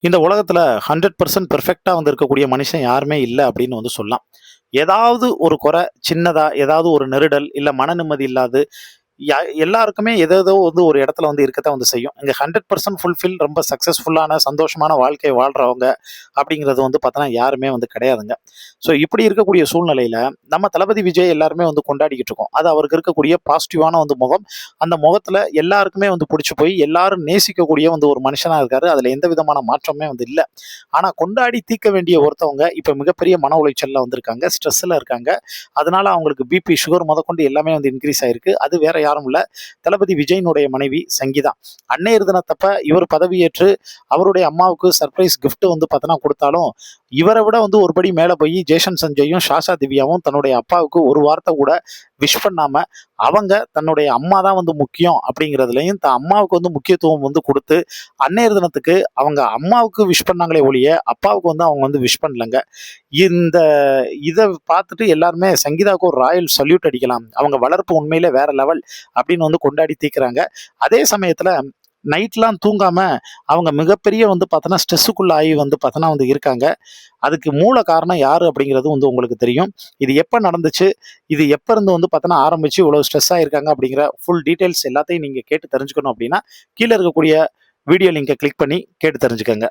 இந்த உலகத்துல 100% பெர்ஃபெக்ட்டா வந்து இருக்கக்கூடிய மனுஷன் யாருமே இல்ல அப்படின்னு வந்து சொல்லலாம். ஏதாவது ஒரு குறை, சின்னதா ஏதாவது ஒரு நெருடல், இல்ல மன நிம்மதி இல்லாது எல்லாருக்குமே ஏதேதோ வந்து ஒரு இடத்துல வந்து இருக்கத்தான் வந்து செய்யும். இங்க 100% ஃபுல்ஃபில் ரொம்ப சக்சஸ்ஃபுல்லான, சந்தோஷமான வாழ்க்கை வாழ்றவங்க அப்படிங்கிறது வந்து பார்த்தோன்னா, யாருமே வந்து கிடையாதுங்க. ஸோ இப்படி இருக்கக்கூடிய சூழ்நிலையில, நம்ம தளபதி விஜய் எல்லாருமே வந்து கொண்டாடிக்கிட்டு இருக்கோம். அது அவருக்கு இருக்கக்கூடிய பாசிட்டிவான வந்து முகம். அந்த முகத்துல எல்லாருக்குமே வந்து புடிச்சு போய், எல்லாரும் நேசிக்கக்கூடிய வந்து ஒரு மனுஷனா இருக்காரு. அதுல எந்த விதமான மாற்றமுமே வந்து இல்ல. ஆனா கொண்டாடி தீர்க்க வேண்டிய ஒருத்தவங்க, இப்ப மிகப்பெரிய மன உளைச்சல்ல வந்திருக்காங்க. ஸ்ட்ரெஸ்ல இருக்காங்க. அதனால அவங்களுக்கு பிபி, சுகர் முதற்கொண்டு எல்லாமே வந்து இன்கிரீஸ் ஆயிருக்கு. அது வேற யாரும் இல்ல. தளபதி விஜயினுடைய மனைவி சங்கீதா. அன்னையர் தினத்தப்ப இவர் பதவியேற்று அவருடைய அம்மாவுக்கு சர்ப்ரைஸ் கிஃப்ட் வந்து பார்த்தோன்னா குடுத்தாலும், இவர விட வந்து ஒரு படி மேல போயி ஜேஷன் சஞ்சயும், சாஷா திவ்யாவும் தன்னுடைய அப்பாவுக்கு ஒரு வார்த்தை கூட விஷ் பண்ணாம, அவங்க தன்னுடைய அம்மா தான் வந்து முக்கியம் அப்படிங்கிறதுலயும், தன் அம்மாவுக்கு வந்து முக்கியத்துவம் வந்து குடுத்து, அன்னையர் தினத்துக்கு அவங்க அம்மாவுக்கு விஷ் பண்ணாங்களே ஒழிய, அப்பாவுக்கு வந்து அவங்க வந்து விஷ் பண்ணலங்க. இந்த இத பார்த்துட்டு எல்லாருமே சங்கீதாவுக்கு ஒரு ராயல் சல்யூட் அடிக்கலாம். அவங்க வளர்ப்பு உண்மையிலே வேற லெவல் அப்படின்னு வந்து கொண்டாடி தீர்க்கிறாங்க. அதே சமயத்துல நைட்லாம் தூங்காம அவங்க மிகப்பெரிய வந்து பார்த்தோன்னா, ஸ்ட்ரெஸ்ஸுக்குள்ள ஆகி வந்து பார்த்தோன்னா வந்து இருக்காங்க. அதுக்கு மூல காரணம் யாரு அப்படிங்கிறது வந்து உங்களுக்கு தெரியும். இது எப்ப நடந்துச்சு? இது எப்ப இருந்து வந்து பார்த்தோன்னா ஆரம்பிச்சு இவ்வளவு ஸ்ட்ரெஸ் ஆயிருக்காங்க அப்படிங்கிற ஃபுல் டீட்டெயில்ஸ் எல்லாத்தையும் நீங்க கேட்டு தெரிஞ்சுக்கணும் அப்படின்னா, கீழ இருக்கக்கூடிய வீடியோ லிங்க கிளிக் பண்ணி கேட்டு தெரிஞ்சுக்கங்க.